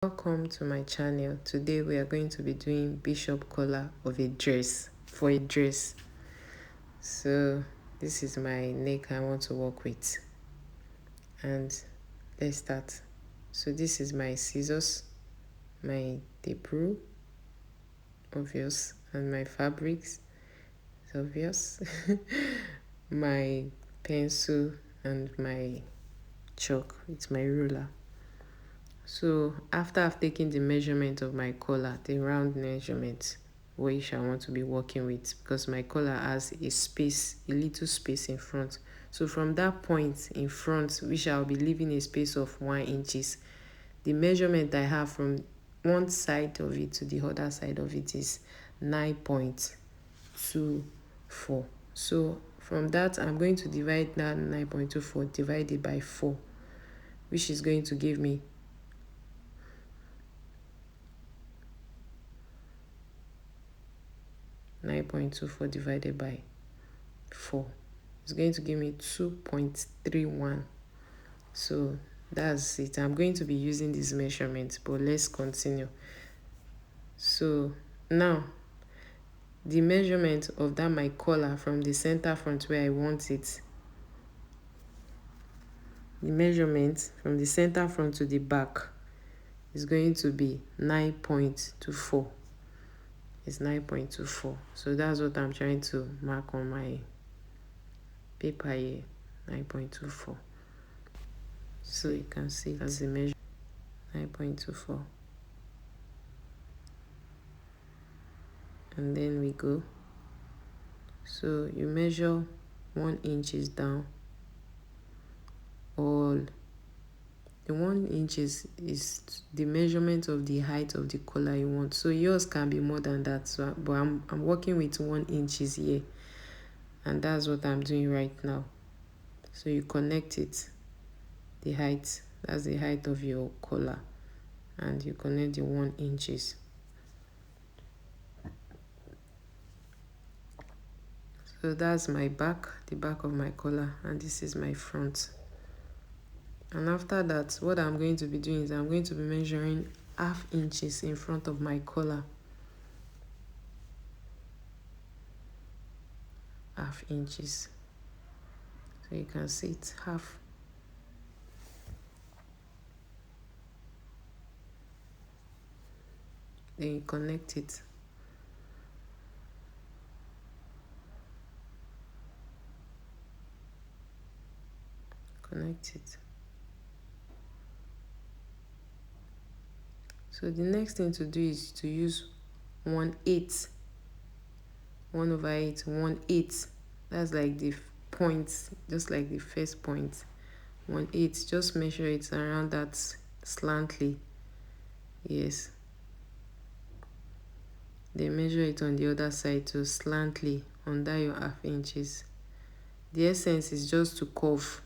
Welcome to my channel. Today we are going to be doing bishop collar of a dress for a dress. So this is my neck I want to work with, and let's start. So this is my scissors, my tape rule, obvious, and my fabrics, it's obvious, my pencil and my chalk, it's my ruler. So after I've taken the measurement of my collar, the round measurement, which I want to be working with, because my collar has a space, a little space in front. So from that point in front, which I'll be leaving a space of 1 inches, the measurement I have from one side of it to the other side of it is 9.24. So from that, I'm going to divide that 9.24 divided by 4, which is going to give me 9.24 divided by 4. It's going to give me 2.31. So that's it. I'm going to be using this measurement, but let's continue. So now the measurement of that my collar from the center front where I want it, the measurement from the center front to the back is going to be 9.24. It's 9.24. So that's what I'm trying to mark on my paper here, 9.24. So you can see as the measure, 9.24. And then we go. So you measure 1 inches down. All the 1 inches is the measurement of the height of the collar you want. So yours can be more than that. So, but I'm working with 1 inches here, and that's what I'm doing right now. So you connect it, the height, that's the height of your collar, and you connect the 1 inches. So that's my back, the back of my collar, and this is my front. And after that, what I'm going to be doing is I'm going to be measuring 0.5 inches in front of my collar. 0.5 inches. So you can see it's half. Then you connect it. Connect it. So the next thing to do is to use 1/8. 1/8, 1/8. That's like the point, just like the first point. 1/8. Just measure it around that slantly. Yes. Then measure it on the other side to slantly under your 0.5 inches. The essence is just to curve.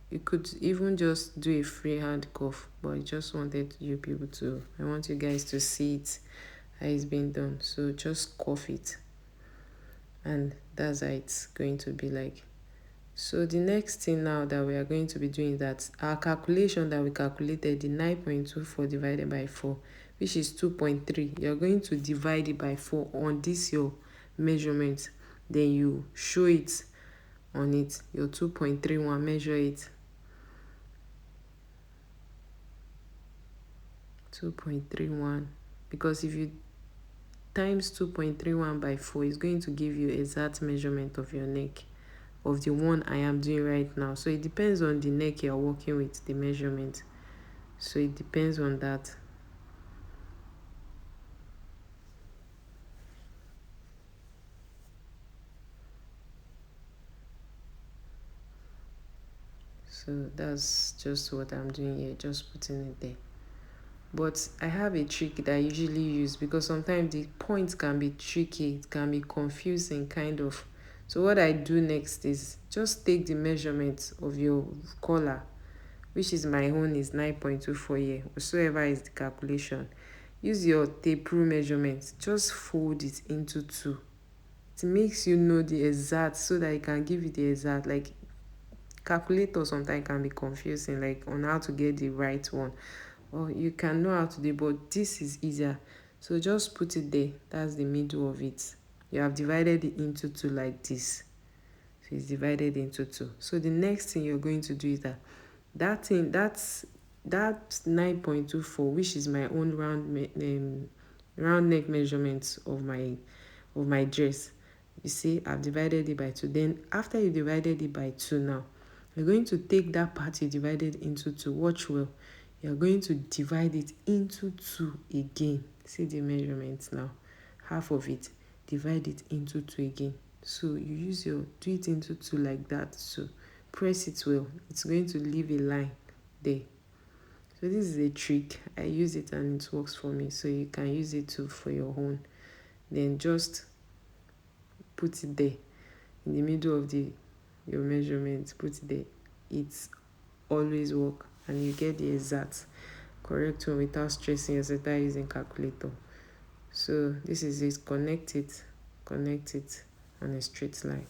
You could even just do a freehand curve, but I just wanted you people to, I want you guys to see it, how it's being done. So just curve it, and that's how it's going to be like. So the next thing now that we are going to be doing, that our calculation that we calculated, the 9.24 divided by 4, which is 2.3, you're going to divide it by 4 on this your measurement. Then you show it on it, your 2.31, measure it. 2.31, because if you times 2.31 by 4, is going to give you exact measurement of your neck, of the one I am doing right now. So it depends on the neck you're working with, the measurement. So it depends on that. So that's just what I'm doing here, just putting it there. But I have a trick that I usually use, because sometimes the points can be tricky, it can be confusing kind of. So what I do next is just take the measurement of your collar, which is my own is 9.24 here, whatsoever is the calculation. Use your tape rule measurement, just fold it into 2. It makes you know the exact, so that it can give you the exact. Like calculator sometimes can be confusing, like on how to get the right one. or you can know how to do, but this is easier. So just put it there. That's the middle of it. You have divided it into two like this. So it's divided into two. So the next thing you're going to do is that thing, that's 9.24, which is my own round neck measurements of my dress. You see, I've divided it by two. Then after you divided it by two, now you're going to take that part you divided into two. Watch well. You're going to divide it into two again. See the measurements now. Half of it, divide it into two again. So you do it into two like that. So press it well. It's going to leave a line there. So this is a trick. I use it and it works for me. So you can use it too for your own. Then just put it there in the middle of your measurement. Put it there. It's always work, and you get the exact correct one without stressing yourself, without using calculator. So this is it. Connect it on a straight line.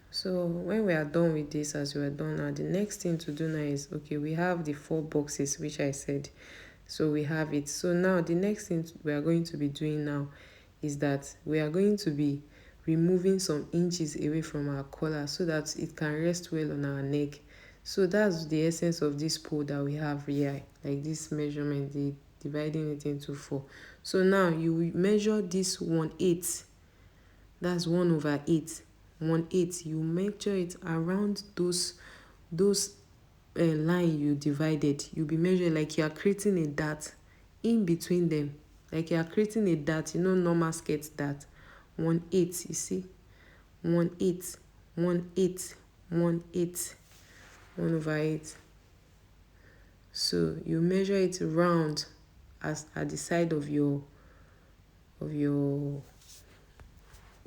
So when we are done with this, as we are done now, the next thing to do now is, okay, we have the 4 boxes which I said. So we have it. So now the next thing we are going to be doing now is that we are going to be removing some inches away from our collar so that it can rest well on our neck. So that's the essence of this pole that we have here, like this measurement, dividing it into 4. So now you measure this 1/8. That's 1/8. 1/8. You measure it around those line you divided. You'll be measuring like you are creating a dart in between them, like you are creating a dart, normal skirt dart. 1/8, you see, 1/8, 1/8, 1/8, 1/8. So you measure it round as at the side of your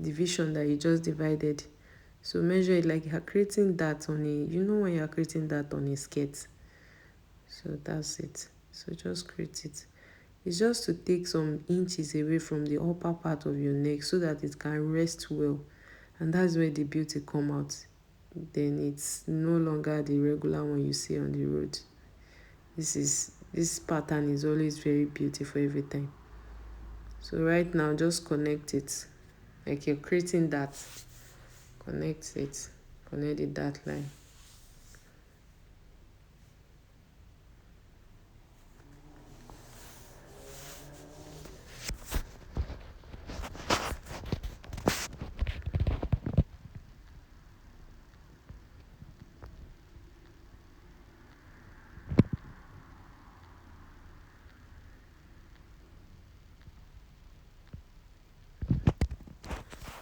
division that you just divided. So measure it like you are creating that on when you are creating that on a skirt. So that's it. So just create it. It's just to take some inches away from the upper part of your neck so that it can rest well. And that's where the beauty come out. Then it's no longer the regular one you see on the road. This pattern is always very beautiful every time. So right now, just connect it. Like you're creating that. Connect it. Connect the dot line.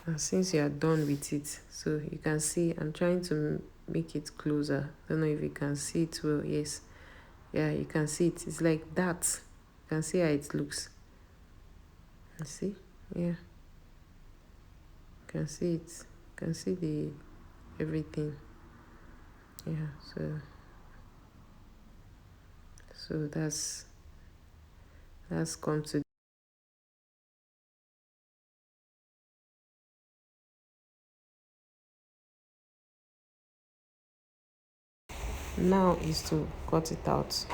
And since you are done with it, so you can see I'm trying to make it closer. Don't know if you can see it well. Yes, yeah, you can see it. It's like that. You can see how it looks. You see, yeah, you can see it. You can see the everything. Yeah, so that's come to. Now is to cut it out.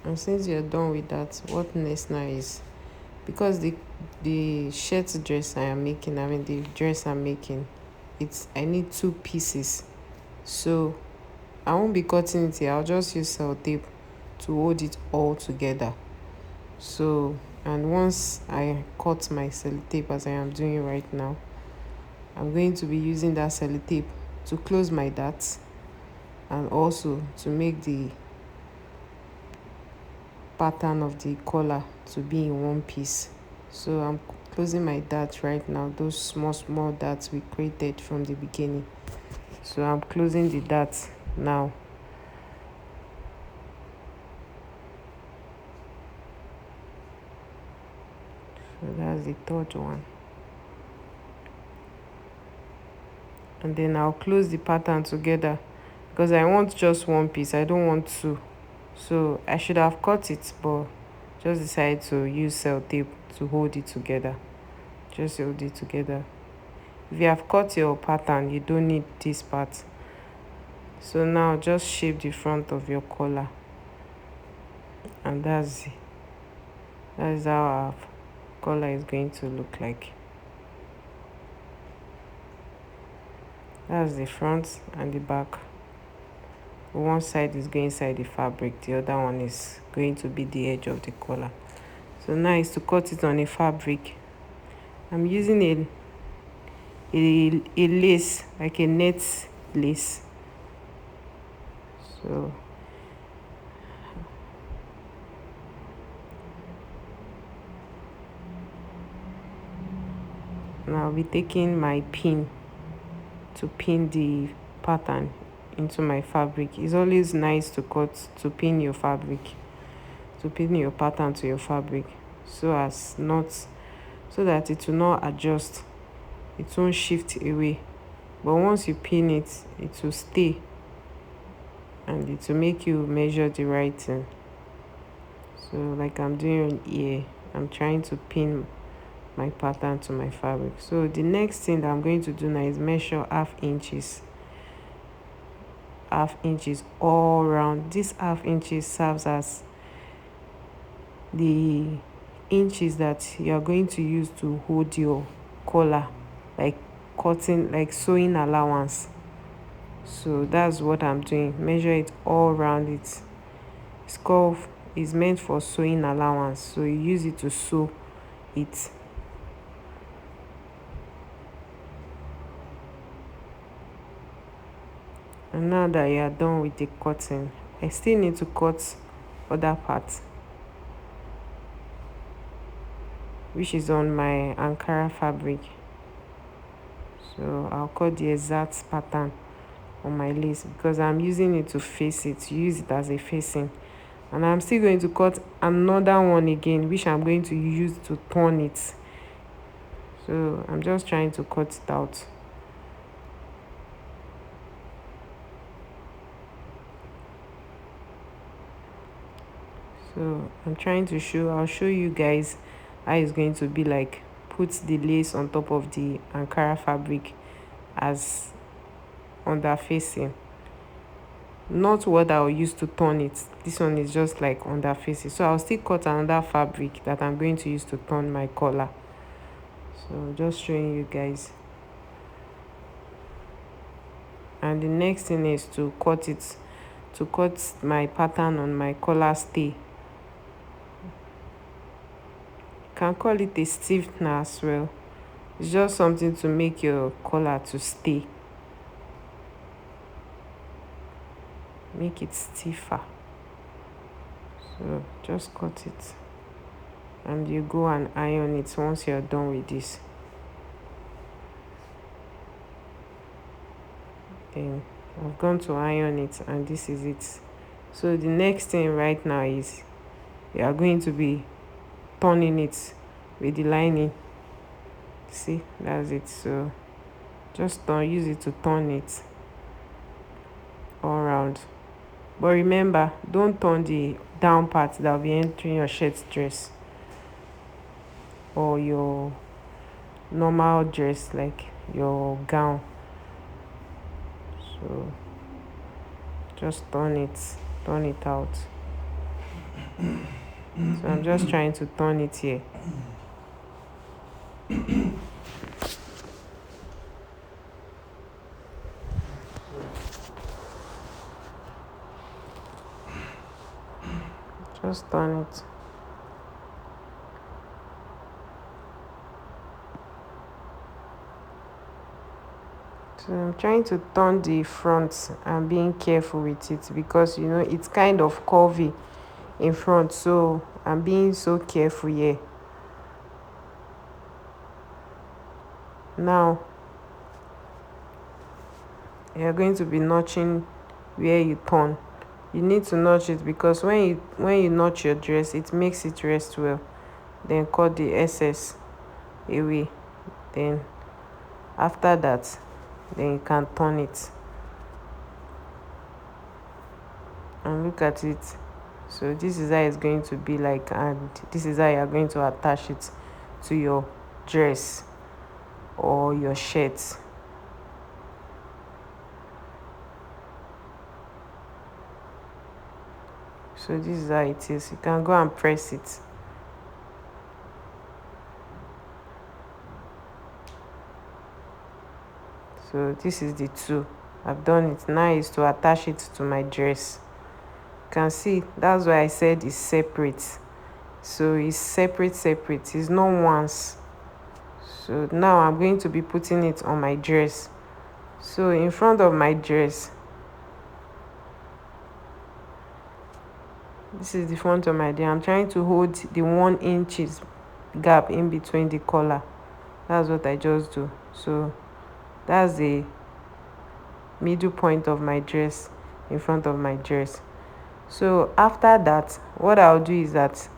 And since you're done with that, what next now is, because the shirt dress the dress I'm making, I need 2 pieces. So I won't be cutting it here. I'll just use sellotape to hold it all together. So, and once I cut my sellotape as I am doing right now, I'm going to be using that sellotape to close my darts and also to make the pattern of the collar to be in one piece. So I'm closing my darts right now, those small darts we created from the beginning. So I'm closing the darts now. So that's the 3rd one. And then I'll close the pattern together because I want just one piece. I don't want 2. So I should have cut it, but just decided to use sellotape to hold it together. just hold it together. If you have cut your pattern, you don't need this part. So now just shape the front of your collar, and that's how our collar is going to look like. That's the front and the back. One side is going inside the fabric, the other one is going to be the edge of the collar. So now is to cut it on a fabric. I'm using a lace, like a net lace. So now I'll be taking my pin to pin the pattern into my fabric. It's always nice to pin your fabric, to pin your pattern to your fabric, so that it will not adjust, it won't shift away. But once you pin it, it will stay, and it will make you measure the right thing. So like I'm doing here, I'm trying to pin my pattern to my fabric. So the next thing that I'm going to do now is measure half inches all around. This half inches serves as the inches that you are going to use to hold your collar, like sewing allowance. So that's what I'm doing. Measure it all around it. Scarf is meant for sewing allowance, so you use it to sew it. And now that you are done with the cutting, I still need to cut other parts, which is on my Ankara fabric. So I'll cut the exact pattern on my lace because I'm using it to face it, use it as a facing. And I'm still going to cut another one again, which I'm going to use to turn it. So I'm just trying to cut it out. So I'm trying to I'll show you guys how it's going to be like. Put the lace on top of the Ankara fabric as under facing. Not what I'll use to turn it. This one is just like under facing. So I'll still cut another fabric that I'm going to use to turn my collar. So just showing you guys. And the next thing is to cut my pattern on my collar stay. Can call it a stiffener as well. It's just something to make your collar to stay, make it stiffer. So just cut it, and you go and iron it once you're done with this. Then I've gone to iron it, and this is it. So the next thing right now is you are going to be turning it with the lining. See, that's it. So just use it to turn it all around. But remember, don't turn the down part that will be entering your shirt dress or your normal dress, like your gown. So just turn it out. So I'm just trying to turn it here. Just turn it. So I'm trying to turn the front and being careful with it because it's kind of curvy in front, so I'm being so careful here. Now you're going to be notching where you turn. You need to notch it because when you notch your dress, it makes it rest well. Then cut the excess away. Then after that, then you can turn it and look at it. So this is how it's going to be like, and this is how you are going to attach it to your dress or your shirt. So this is how it is. You can go and press it. So this is the two. I've done it. Now is to attach it to my dress. You can see, that's why I said it's separate. So it's separate. It's not once. So now I'm going to be putting it on my dress. So in front of my dress, this is the front of my dress. I'm trying to hold the 1 inches gap in between the collar. That's what I just do. So that's the middle point of my dress, in front of my dress. So after that, what I'll do is that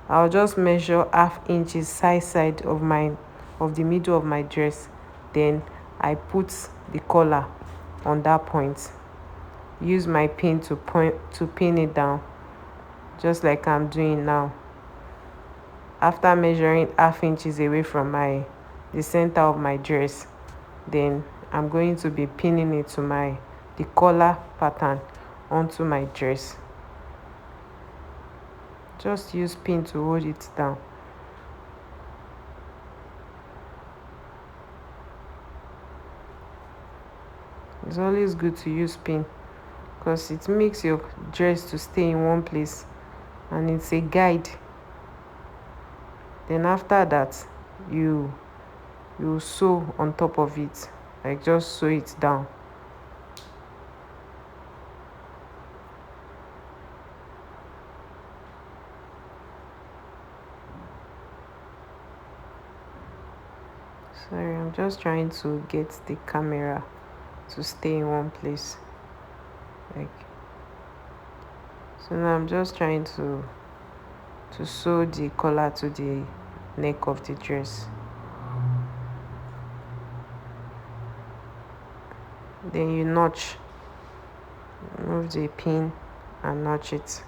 I'll just measure 1/2 inches side of the middle of my dress. Then I put the collar on that point. Use my pin to pin it down, just like I'm doing now. After measuring 1/2 inches away from the center of my dress, then I'm going to be pinning it to the collar pattern onto my dress. Just use pin to hold it down. It's always good to use pin because it makes your dress to stay in one place and it's a guide. Then after that, you sew on top of it, like just sew it down. Sorry, I'm just trying to get the camera to stay in one place, like so. Now I'm just trying to sew the collar to the neck of the dress. Then you notch, remove the pin and notch it.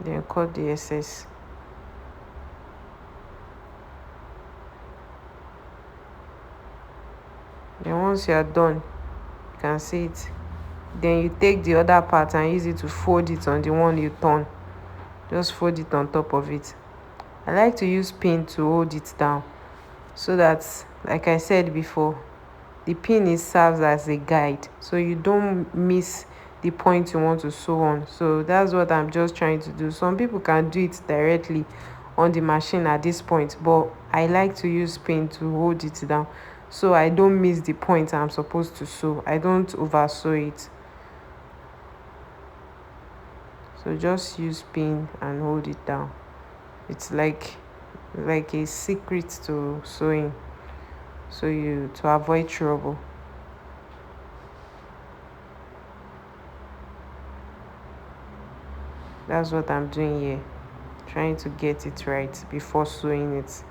Then cut the excess. Then once you are done, you can see it. Then you take the other part and use it to fold it on the one you turn. Just fold it on top of it. I like to use pin to hold it down so that, like I said before, the pin serves as a guide, so you don't miss the point you want to sew on. So that's what I'm just trying to do. Some people can do it directly on the machine at this point, but I like to use pin to hold it down so I don't miss the point I'm supposed to sew. I don't over sew it. So just use pin and hold it down. It's like a secret to sewing, so to avoid trouble. That's what I'm doing here, trying to get it right before sewing it.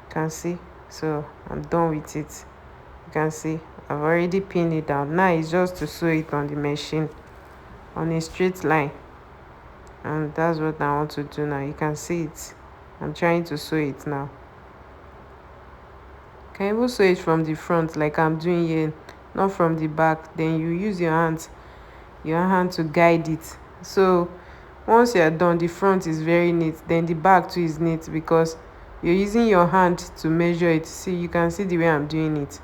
You can see, so I'm done with it. You can see I've already pinned it down. Now it's just to sew it on the machine on a straight line, and that's what I want to do now. You can see it. I'm trying to sew it now. You can even sew it from the front like I'm doing here, not from the back. Then you use your hand to guide it. So once you're done, the front is very neat, then the back too is neat because you're using your hand to measure it. See, you can see the way I'm doing it.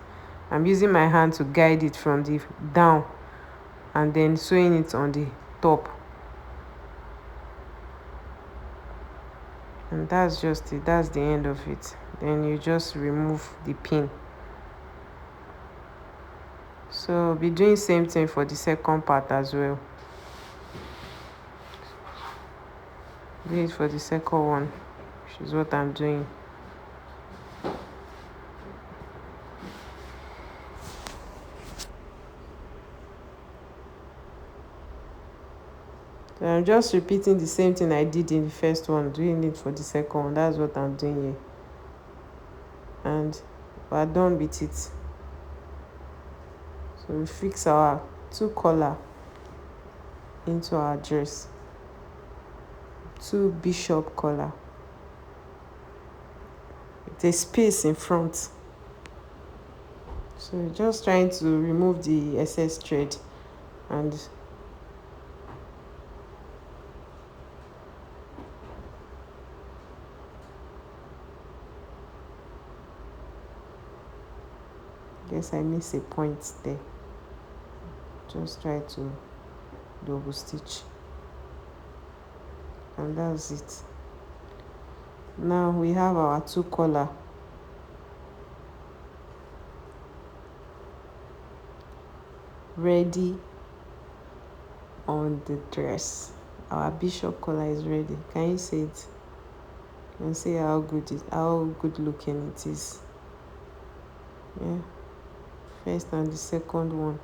I'm using my hand to guide it from the down and then sewing it on the top. And that's just it. That's the end of it. Then you just remove the pin. So be doing same thing for the second part as well. Do it for the second one, which is what I'm doing. So So I'm just repeating the same thing I did in the first one, doing it for the second one. That's what I'm doing here. And we're done with it. So we fix our 2 collar into our dress. 2 bishop collar with a space in front. So just trying to remove the excess thread and guess I miss a point there. Just try to double stitch, and that's it. Now we have our 2 collar. Ready on the dress. Our bishop collar is ready. Can you see it? You can see how good looking it is. Yeah. First and the second one,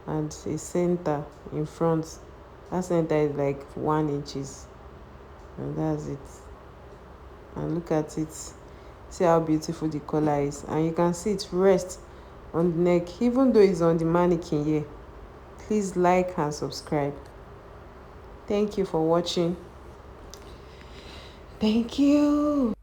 and a center in front. That center is like 1 inches, and that's it. And look at it. See how beautiful the collar is, and you can see it rest on the neck, even though it's on the mannequin here. Please like and subscribe. Thank you for watching. Thank you.